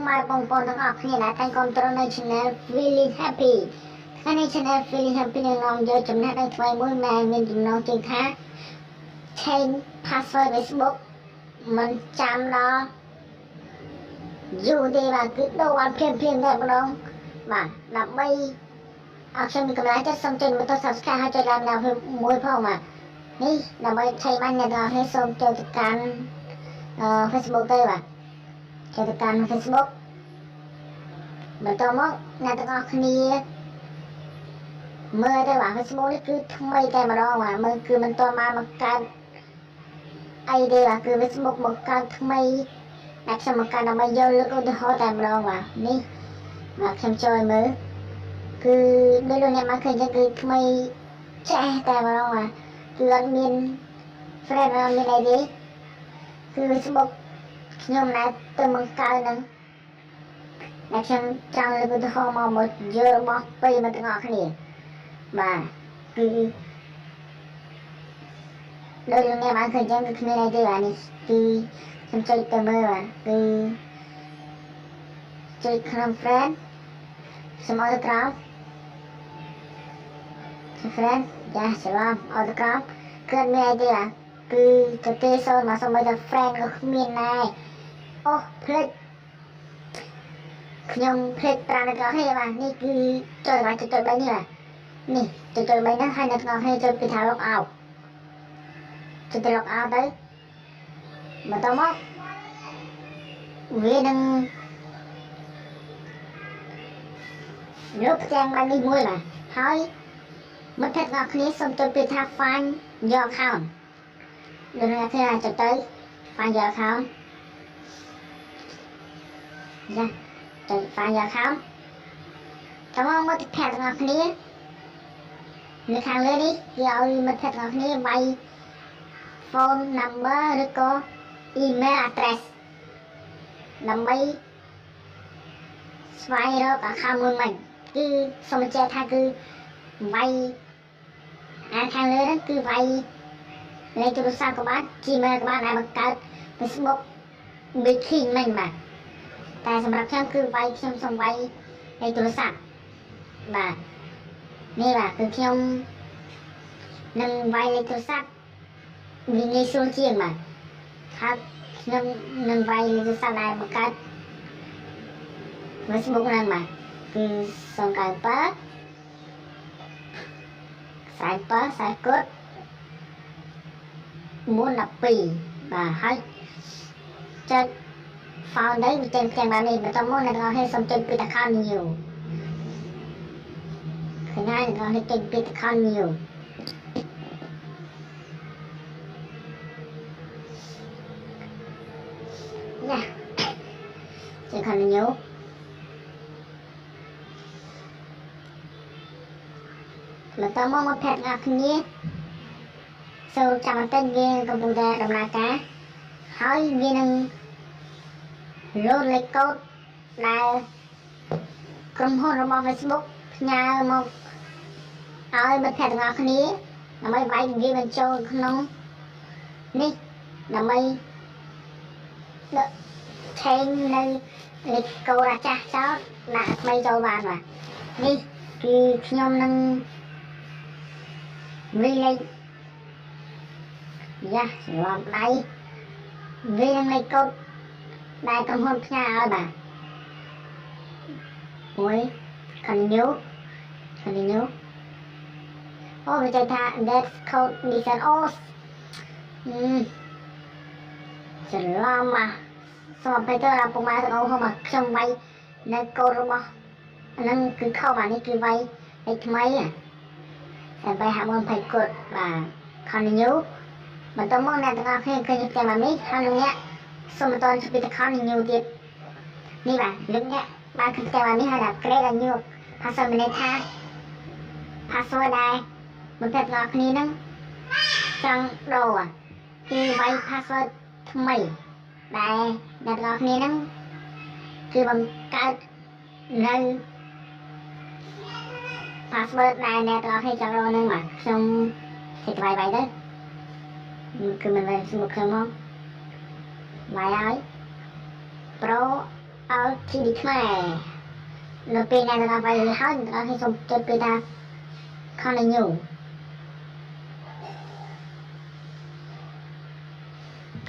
mai bong bongទាំងអស់គ្នាដែលតែងគ្រប់គ្រងនៅ Channel Feeling Happy ថ្ងៃនេះ Channel Feeling Happy នឹងនាំយកចំណេះដឹងថ្មីមួយដែលមានចំណងជើងថា change password Facebook មិនចាំដល់យូរទេបាទគឺដូរបានភ្លាមតែម្ដងបាទដើម្បីឲ្យខ្ញុំមានកម្លាំងចិត្តសូមចុចប៊ូតុន Subscribe ហើយចុច Like នៅមួយផងបាទនេះដើម្បីឆេះបាញ់អ្នកទាំងអស់គ្នាសូមចូលទៅកាន់Facebook ទៅបាទចូលទៅកាន់ Facebook បន្តមកអ្នកទាំងអស់គ្នាមើលទៅបាទ Facebook នេះគឺថ្មីតែម្ដងបាទមើលគឺមិនទាន់បានបង្កើតអីទេបាទគឺ Facebook បង្កើតថ្មីដែលខ្ញុំបង្កើតដើម្បីយកលើកឧទាហរណ៍តែម្ដងបាទនេះបាទខ្ញុំចូលមើលគឺដូចលោកអ្នកបានឃើញចឹងគឺថ្មីចាស់តែម្ដងបាទគឺអត់មាន friend អត់មានអីទេគឺ Facebook ខ្ញុំណែទៅបង្កើតនឹងតែខ្ញុំចង់លើកឧទាហរណ៍មកយករបស់ពីមកទាំងអស់គ្នាបាទគឺដោយលោកអ្នកបានឃើញចឹងគឺគ្មានអីទេបាទនេះគឺខ្ញុំចុចទៅមើលបាទគឺចុចក្នុង friend ខ្ញុំអត់ទៅក្រោម friend ចាច្រឡំអត់ទៅក្រោមគឺអត់មានអីទេបាទគឺទៅទេសូនមកសូម្បីតែ friend ក៏គ្មានដែរអូភ្លេចខ្ញុំភ្លេចប្រាំនៅក្នុងនេះបាទនេះគឺចុចបាទចុច3នេះបាទនេះចុច3ហ្នឹងហើយនៅក្នុងនេះចុចពីថា log out ចុចទៅ log out ទៅបន្តមកវានឹងយកផ្ទាំងបាននេះមួយបាទហើយមិត្តភក្តិទាំងគ្នាសូមចុចពីថា find your account លោកអ្នកឃើញចុចទៅ find your account ចាចុច find your account តើមកមិត្តភក្តិទាំងគ្នានៅខាងលើនេះគេឲ្យមិត្តភក្តិទាំងគ្នាវាយ phone number ឬក៏ email address ដើម្បីស្វែងរក account មួយមិញគឺសូមបញ្ជាក់ថាគឺវាយខាងលើហ្នឹងគឺវាយលេខទូរស័ព្ទក៏បាន Gmail ក៏បានដែលបង្កើត Facebook Baking មិញបាទតែសម្រាប់ខ្ញុំគឺវាយខ្ញុំសូមវាយលេខទូរស័ព្ទបាទនេះបាទគឺខ្ញុំនឹងវាយលេខទូរស័ព្ទវាងាយស្រួលជាងបាទហើយខ្ញុំនឹងវាយលេខទូរស័ព្ទដែលបង្កើត Facebook ហ្នឹងបាទគឺ097 47 49 412បាទហើយចុច found ទៅវាចេញផ្ទាំងបែបនេះបន្តមកអ្នកទាំងអស់គ្នាសូមចុចពី account new ឃើញហើយអ្នកទាំងអស់គ្នាចុចពី account new ណាចុច account newបន្តមកមកផាត់អ្នកគ្នាសូមចាំបន្តិចវាកំពុងតែដំណើរការហើយវានឹងលោតលេខកូដដែលក្រុមហ៊ុនរបស់ Facebook ផ្ញើមកឲ្យមិត្តភក្តិទាំងអស់គ្នាដើម្បីវាយវាបញ្ចូលក្នុងនេះដើម្បីឆេងនៅលេខកូដអាចាស់ចោលដាក់ថ្មីចូលបានបាទនេះគឺខ្ញុំនឹងវាលេខយ៉ាច្រឡំដៃវានឹងលេខកូដដែលក្រុមហ៊ុនផ្ញើឲ្យបាទមួយ continue អូវាចែកថា that code design អូច្រឡំមកសូមអភ័យទោសដល់ពុកម៉ែទាំងអស់មកខ្ញុំវាយនៅកូដរបស់ហ្នឹងគឺខុសបាទនេះគឺវាយលេខថ្មីដើម្បីហាក់មើល20កូដបាទ continue បន្តមកអ្នកទាំងអស់គ្នាឃើញផ្ទាំងបែបនេះហើយលោកអ្នកសូមបន្តពី continue ទៀតនេះបាទលោកអ្នកបានឃើញផ្ទាំងបែបនេះហើយដាក់ create a new password មានន័យថា password ដែលមិត្តភក្តិទាំងអស់គ្នាហ្នឹងចង់ដូរគឺវាយ password ថ្មីដែលអ្នកទាំងអស់គ្នាហ្នឹងគឺបង្កើតនៅ password ដែលអ្នកទាំងអស់គ្នាចង់ដូរហ្នឹងបាទខ្ញុំធ្វើវាយទៅគឺមិនមែនស្មុកខ្ញុំមកវាយហើយ pro ao thì đi khmer nó bên này là vậy hết nó hay xong chơi bên ta không là nhiều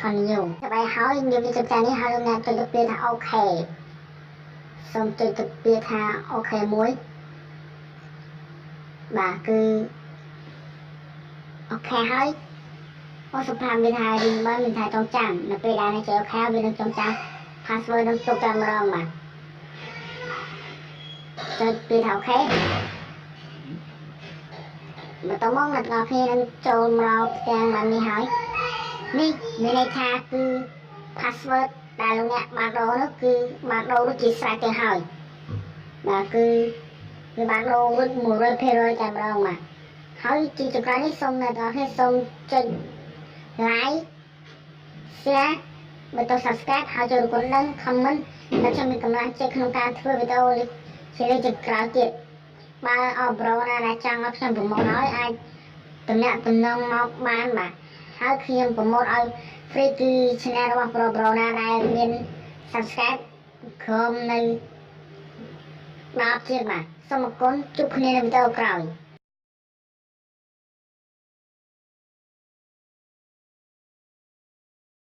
còn nhiều bài hỏi nhiều vì thực tế này hai lần tôi được biết là ok xong tôi được biết là ok muối bà cứ ok hỏi có sụp tham bên hai đi mới mình thay trong chẳng nó bây giờ này chơi ok bên trong chẳng password nó chụp ra mà chơi biết ok mà tôi mong là ngọc khi đang trộn vào trang bạn đi hỏiนี่ในทางคือ password แต่ลงเนี่ยบางโลนั่นคือจีสายเตะหอยนะคือบางโลรุ่นหมู่รุ่นเพลย์จำลองมาเขาจีจุดการนี้ส่งเนี่ยเราให้ส่งจนไลค์แชร์ไม่ต้อง subscribe เขาจะรู้คนนั้นคอมเมนต์แล้วจะมีกำลังใจในการทำวิดีโอเลยเชื่อจุดกล่าวเจ็บมาเอาโปรนะจังเอาเพียงผมมองน้อยไอ้ตัวเนี้ยตัวน้องมองบ้านมาហើយខ្ញុំប្រមូលឲ្យ free គឺ channel របស់ Pro ណាដែលមាន subscribe ក្រុមនៅ10ទៀតបាទសូមអរគុណជួបគ្នានៅវីដេអូក្រោយ